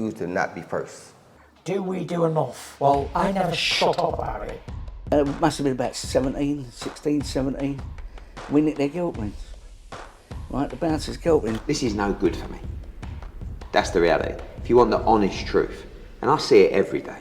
choose to not be first. Do we do enough? Well, I never shut up about it. It must have been about 16, 17. We nicked their guilt rings. Right, the bouncer's guilt ring. This is no good for me. That's the reality. If you want the honest truth, and I see it every day.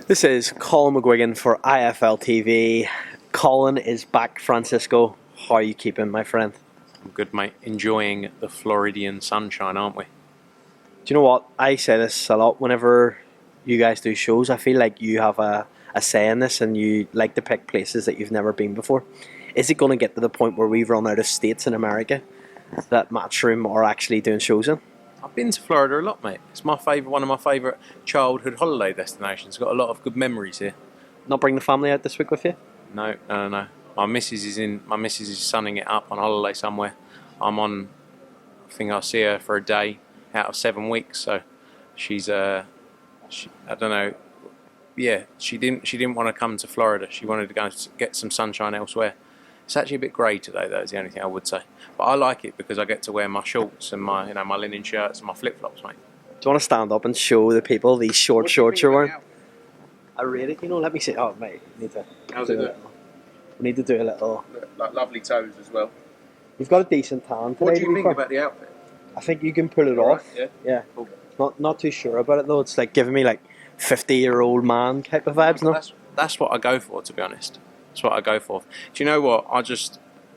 This is Colm mcguigan for IFL TV. Colin is back. Francisco, how are you keeping, my friend? I'm good, mate. Enjoying the Floridian sunshine, aren't we? Do you know what? I say this a lot whenever you guys do shows. I feel like you have a say in this and you like to pick places that you've never been before. Is it going to get to the point where we've run out of states in America that Matchroom are actually doing shows in? I've been to Florida a lot, mate. It's my favourite, one of my favourite childhood holiday destinations. Got a lot of good memories here. Not bring the family out this week with you? No. My missus is sunning it up on holiday somewhere. I think I'll see her for a day out of 7 weeks. So she's I don't know. Yeah, she didn't want to come to Florida. She wanted to go get some sunshine elsewhere. It's actually a bit grey today, though, is the only thing I would say. But I like it because I get to wear my shorts and my linen shirts and my flip-flops, mate. Do you want to stand up and show the people these shorts you're wearing? I rate it, let me see. Oh, mate, How's it look? We need to do a little... Like lovely toes as well. You've got a decent tan today. What do you think about the outfit? I think you can pull it off. Right, yeah. Cool. Not too sure about it, though. It's like giving me like 50-year-old man type of vibes, no? That's what I go for, to be honest. That's what I go for. Do you know what?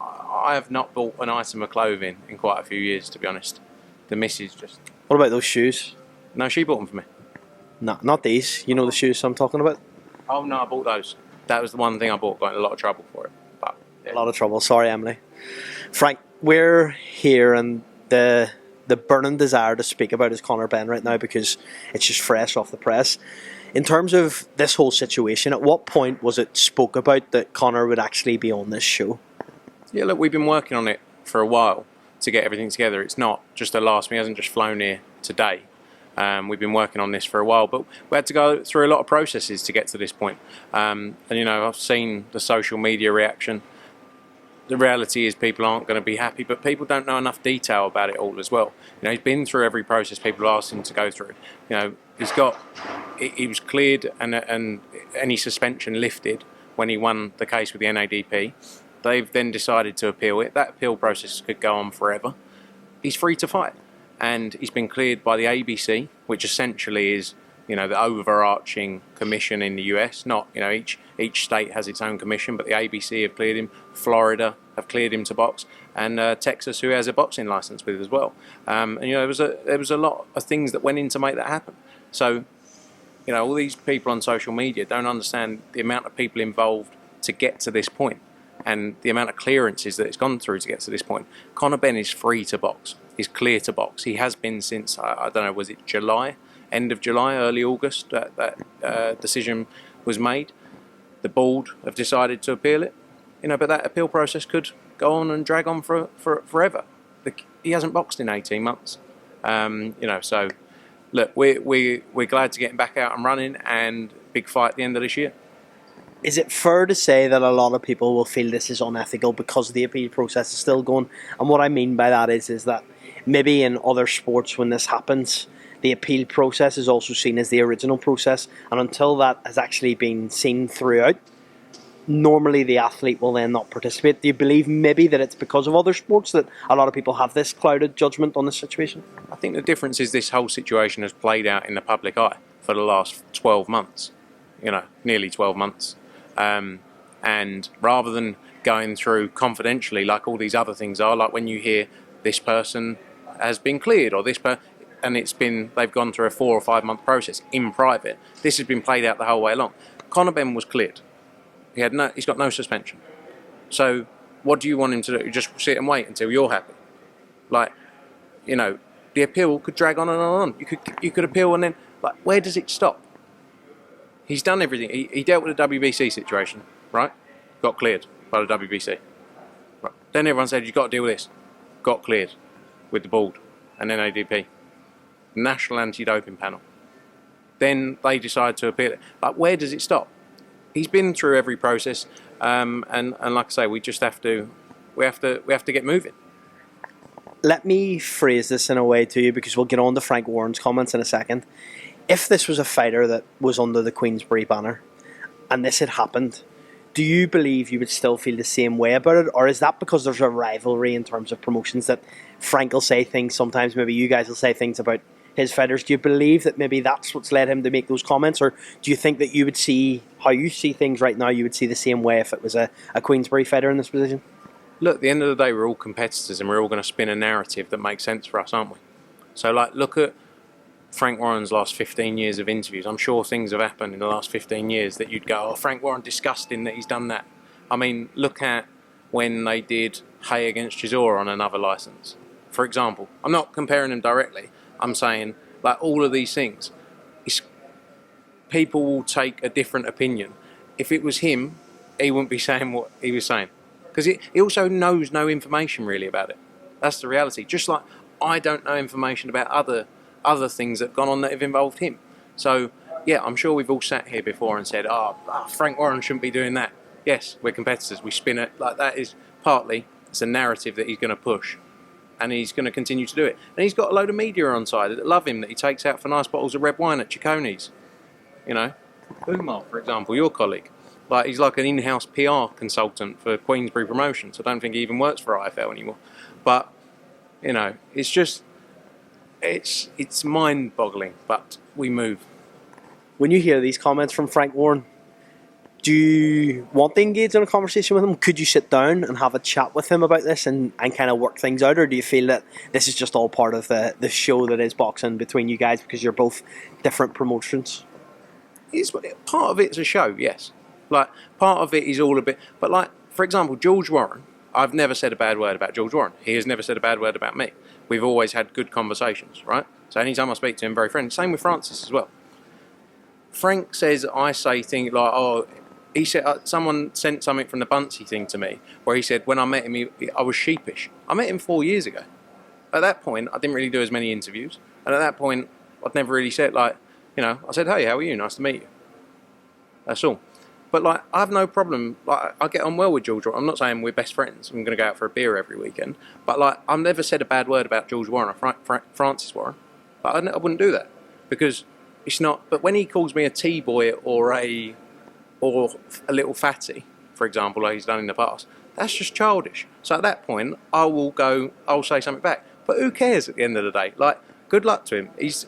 I have not bought an item of clothing in quite a few years, to be honest. The missus just... What about those shoes? No, she bought them for me. No, not these. You know the shoes I'm talking about? Oh, no, I bought those. That was the one thing I bought. Got in a lot of trouble for it. But yeah. A lot of trouble. Sorry, Emily. Frank, we're here and the burning desire to speak about is Conor Benn right now because it's just fresh off the press. In terms of this whole situation, at what point was it spoke about that Conor would actually be on this show? Yeah, look, we've been working on it for a while to get everything together. It's not just a last minute. He hasn't just flown here today. We've been working on this for a while, but we had to go through a lot of processes to get to this point. And I've seen the social media reaction. The reality is people aren't going to be happy, but people don't know enough detail about it all as well. He's been through every process people asked him to go through. He was cleared and any suspension lifted when he won the case with the NADP. They've then decided to appeal it. That appeal process could go on forever. He's free to fight. And he's been cleared by the ABC, which essentially is, the overarching commission in the US. Not, each state has its own commission, but the ABC have cleared him. Florida have cleared him to box, and Texas, who has a boxing license with as well. There was a lot of things that went in to make that happen. So, all these people on social media don't understand the amount of people involved to get to this point, and the amount of clearances that it's gone through to get to this point. Conor Benn is free to box. He's clear to box. He has been since, I don't know, was it July? End of July, early August, that decision was made. The board have decided to appeal it. But that appeal process could go on and drag on for forever. He hasn't boxed in 18 months. So look, we're glad to get him back out and running, and big fight at the end of this year. Is it fair to say that a lot of people will feel this is unethical because the appeal process is still going? And what I mean by that is that maybe in other sports when this happens, the appeal process is also seen as the original process, and until that has actually been seen throughout, normally the athlete will then not participate. Do you believe maybe that it's because of other sports that a lot of people have this clouded judgment on this situation? I think the difference is this whole situation has played out in the public eye for the last 12 months, nearly 12 months. And rather than going through confidentially like all these other things are, like when you hear this person has been cleared or and they've gone through a 4 or 5 month process in private. This has been played out the whole way along. Conor Benn was cleared. He's got no suspension. So what do you want him to do? Just sit and wait until you're happy? The appeal could drag on and on. You could appeal and then, where does it stop? He's done everything. He dealt with the WBC situation, right? Got cleared by the WBC. Right. Then everyone said, you've got to deal with this. Got cleared with the board and NADP. National Anti-Doping Panel. then they decide to appeal it. Like, where does it stop? He's been through every process, and like I say, we just have to get moving. Let me phrase this in a way to you, because we'll get on to Frank Warren's comments in a second. If this was a fighter that was under the Queensberry banner and this had happened, do you believe you would still feel the same way about it? Or is that because there's a rivalry in terms of promotions that Frank will say things sometimes, maybe you guys will say things about his fighters? Do you believe that maybe that's what's led him to make those comments? Or do you think that you would see how you see things right now, you would see the same way if it was a Queensberry fighter in this position? Look, at the end of the day, we're all competitors and we're all going to spin a narrative that makes sense for us, aren't we? So, like, look at Frank Warren's last 15 years of interviews. I'm sure things have happened in the last 15 years that you'd go, oh, Frank Warren, disgusting that he's done that. I mean, look at when they did Hay against Chisora on another licence, for example. I'm not comparing them directly. I'm saying, like, all of these things, people will take a different opinion. If it was him, he wouldn't be saying what he was saying. Because he also knows no information really about it. That's the reality. Just like I don't know information about other things that have gone on that have involved him. So, yeah, I'm sure we've all sat here before and said, Frank Warren shouldn't be doing that. Yes, we're competitors. We spin it like that. Is partly, it's a narrative that he's going to push. And he's going to continue to do it. And he's got a load of media on side that love him, that he takes out for nice bottles of red wine at Cicconi's. You know, Umar, for example, your colleague. Like, he's like an in-house PR consultant for Queensberry Promotions. I don't think he even works for IFL anymore. But, you know, it's just, it's mind-boggling, but we move. When you hear these comments from Frank Warren, do you want to engage in a conversation with him? Could you sit down and have a chat with him about this and kind of work things out? Or do you feel that this is just all part of the show that is boxing between you guys because you're both different promotions? Part of it's a show, yes. Like, part of it is all a bit... But, like, for example, George Warren, I've never said a bad word about George Warren. He has never said a bad word about me. We've always had good conversations, right? So anytime I speak to him, very friendly. Same with Francis as well. Frank says I say things like, oh... He said someone sent something from the Buncey thing to me where he said when I met him, I was sheepish. I met him 4 years ago. At that point, I didn't really do as many interviews. And at that point, I'd never really said, like, you know, I said, hey, how are you? Nice to meet you. That's all. But, like, I have no problem. Like, I get on well with George Warren. I'm not saying we're best friends. I'm going to go out for a beer every weekend. But, like, I've never said a bad word about George Warren or Francis Warren. But I wouldn't do that because it's not. But when he calls me a T-boy or a little fatty, for example, like he's done in the past, that's just childish. So at that point, I'll say something back. But who cares at the end of the day? Like, good luck to him. He's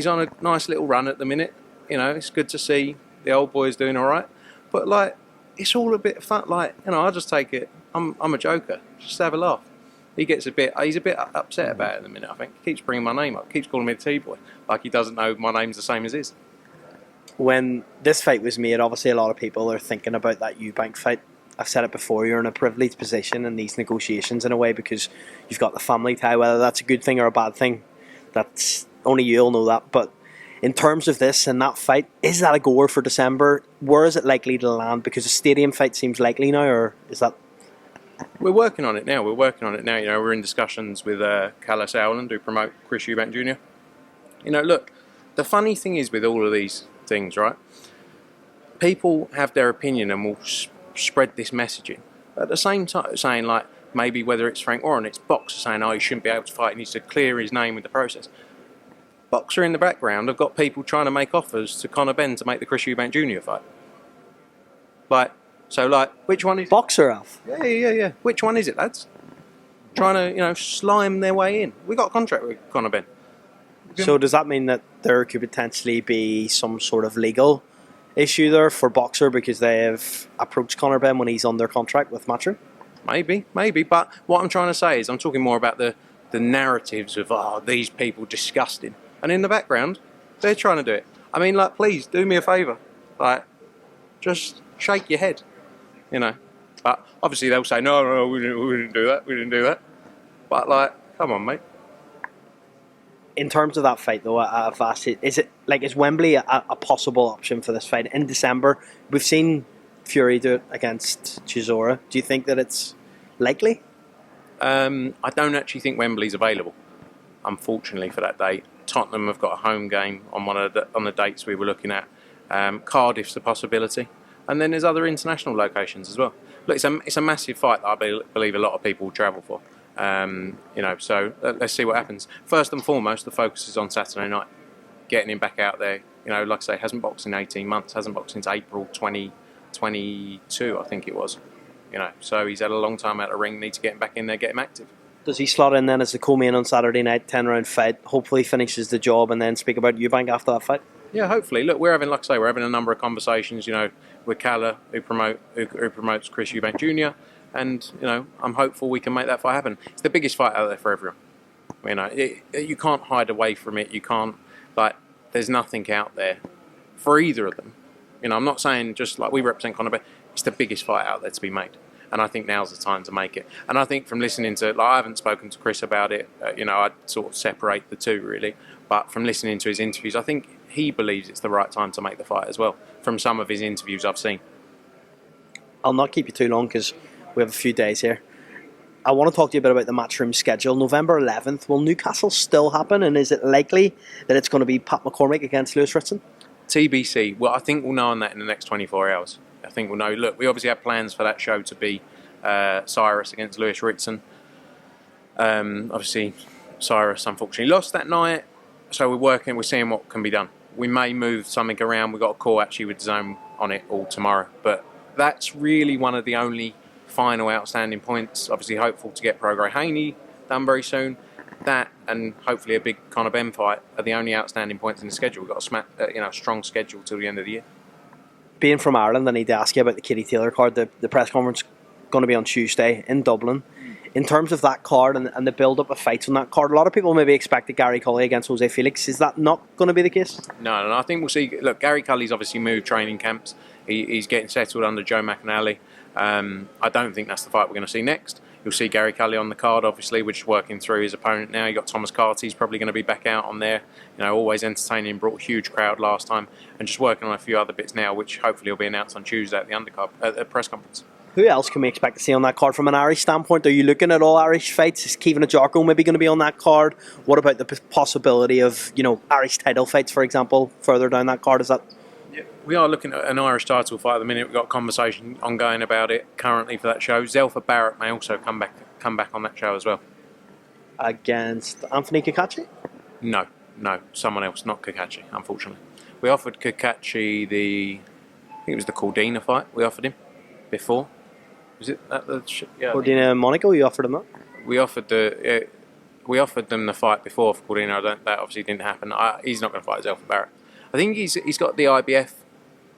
on a nice little run at the minute. You know, it's good to see the old boy's doing all right. But, like, it's all a bit fun. Like, you know, I just take it. I'm a joker. Just have a laugh. He's a bit upset about it at the minute, I think. He keeps bringing my name up. Keeps calling me the T-boy. Like he doesn't know my name's the same as his. When this fight was made, obviously a lot of people are thinking about that Eubank fight. I've said it before, you're in a privileged position in these negotiations in a way because you've got the family tie, whether that's a good thing or a bad thing. That's only you'll know that. But in terms of this and that fight, is that a goer for December? Where is it likely to land? Because a stadium fight seems likely now, or is that... We're working on it now. You know, we're in discussions with Callis Howland, who promote Chris Eubank Jr. You know, look, the funny thing is with all of these things, right? People have their opinion and will spread this messaging. At the same time, saying like maybe whether it's Frank Warren, it's Boxer saying, oh, he shouldn't be able to fight, he needs to clear his name with the process. Boxer in the background have got people trying to make offers to Conor Benn to make the Chris Eubank Jr. fight. Which one is Boxer have? Yeah. Which one is it, lads? Trying to, you know, slime their way in. We got a contract with Conor Benn. So does that mean that there could potentially be some sort of legal issue there for Boxer because they have approached Conor Benn when he's under contract with Matchroom? Maybe. But what I'm trying to say is I'm talking more about the narratives of, these people disgusting. And in the background, they're trying to do it. I mean, like, please, do me a favour. Like, just shake your head, you know. But obviously they'll say, no, we didn't do that. But, like, come on, mate. In terms of that fight, though, I've asked it, is Wembley a possible option for this fight in December? We've seen Fury do it against Chisora. Do you think that it's likely? I don't actually think Wembley's available, unfortunately, for that date. Tottenham have got a home game on on the dates we were looking at. Cardiff's a possibility, and then there's other international locations as well. Look, it's a massive fight that I believe a lot of people will travel for. So let's see what happens. First and foremost, the focus is on Saturday night, getting him back out there. Like I say, hasn't boxed in 18 months, hasn't boxed since April 2022, I think it was. So he's had a long time out of the ring. Need to get him back in there, get him active. Does he slot in then as the co-main on Saturday night, 10-round fight, hopefully finishes the job, and then speak about Eubank after that fight? Yeah, hopefully. Look, we're having a number of conversations, with Calla, who promotes Chris Eubank Jr., and, I'm hopeful we can make that fight happen. It's the biggest fight out there for everyone. You can't hide away from it. You can't, there's nothing out there for either of them. I'm not saying just we represent Conor Benn. It's the biggest fight out there to be made. And I think now's the time to make it. And I think from listening to, I haven't spoken to Chris about it, I'd sort of separate the two really. But from listening to his interviews, I think he believes it's the right time to make the fight as well, from some of his interviews I've seen. I'll not keep you too long because we have a few days here. I want to talk to you a bit about the matchroom schedule. November 11th, will Newcastle still happen? And is it likely that it's going to be Pat McCormick against Lewis Ritson? TBC. Well, I think we'll know on that in the next 24 hours. I think we'll know. Look, we obviously have plans for that show to be Cyrus against Lewis Ritson. Obviously, Cyrus unfortunately lost that night, so we're seeing what can be done. We may move something around. We've got a call actually with DAZN on it all tomorrow, but that's really one of the only final outstanding points. Obviously, hopeful to get Prograis Haney done very soon. That and hopefully a big Conor Benn fight are the only outstanding points in the schedule. We've got a strong schedule till the end of the year. Being from Ireland, I need to ask you about the Katie Taylor card. The press conference going to be on Tuesday in Dublin. In terms of that card and the build-up of fights on that card, a lot of people maybe expected Gary Cully against Jose Felix. Is that not going to be the case? No, I think we'll see. Look, Gary Cully's obviously moved training camps. He's getting settled under Joe McAnally. I don't think that's the fight we're going to see next. You'll see Gary Cully on the card, obviously, which is working through his opponent now. You've got Thomas Carty, he's probably going to be back out on there. Always entertaining, brought a huge crowd last time, and just working on a few other bits now, which hopefully will be announced on Tuesday at the undercard at the press conference. Who else can we expect to see on that card from an Irish standpoint? Are you looking at all Irish fights? Is Kevin Ajarko maybe going to be on that card? What about the possibility of, Irish title fights, for example, further down that card? Is that... Yeah, we are looking at an Irish title fight at the minute. We've got a conversation ongoing about it currently for that show. Zelfa Barrett may also come back on that show as well. Against Anthony Kakachi? No, someone else, not Kakachi, unfortunately. We offered Kakachi I think it was the Cordina fight we offered him before. Was it that? Yeah. Cordina Monaco, you offered him that? We offered them the fight before for Cordina. That obviously didn't happen. He's not going to fight Zelfa Barrett. I think he's got the IBF.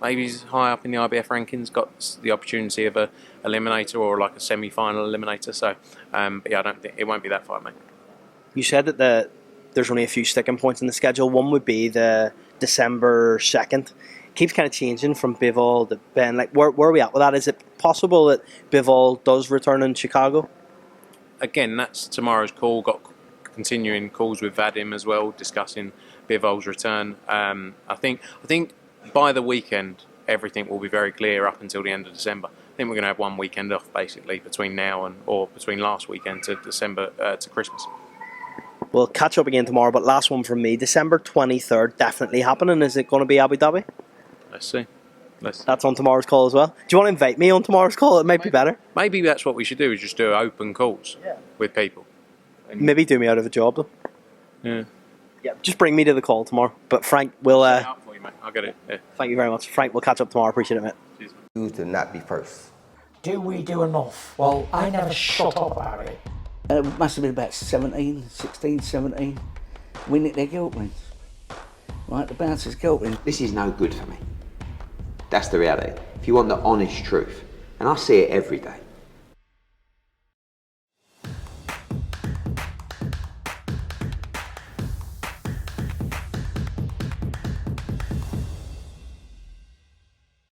Maybe he's high up in the IBF rankings. Got the opportunity of a eliminator or like a semi-final eliminator. So, but yeah, I don't think it won't be that fight, mate. You said that there's only a few sticking points in the schedule. One would be the December 2nd. Keeps kind of changing from Bivol to Benn. Where are we at with that? Is it possible that Bivol does return in Chicago? Again, that's tomorrow's call. Got continuing calls with Vadim as well, discussing Bivol's return. I think by the weekend everything will be very clear up until the end of December. I think we're going to have one weekend off basically between now or between last weekend to December to Christmas. We'll catch up again tomorrow, but last one from me. December 23rd, definitely happening. Is it going to be Abu Dhabi? Let's see. That's on tomorrow's call as well. Do you want to invite me on tomorrow's call? It might be better. Maybe that's what we should do, is just do open calls with people. Maybe do me out of a job though. Yeah, just bring me to the call tomorrow. But Frank, we'll... Set it up for you, mate. I'll get it. Yeah. Thank you very much. Frank, we'll catch up tomorrow. Appreciate it, mate. Cheers. You to not be first. Do we do enough? Well, I never shut up about it. It must have been about 17. We nicked their guilt rings. Right, the bouncer's guilt rings. This is no good for me. That's the reality. If you want the honest truth, and I see it every day,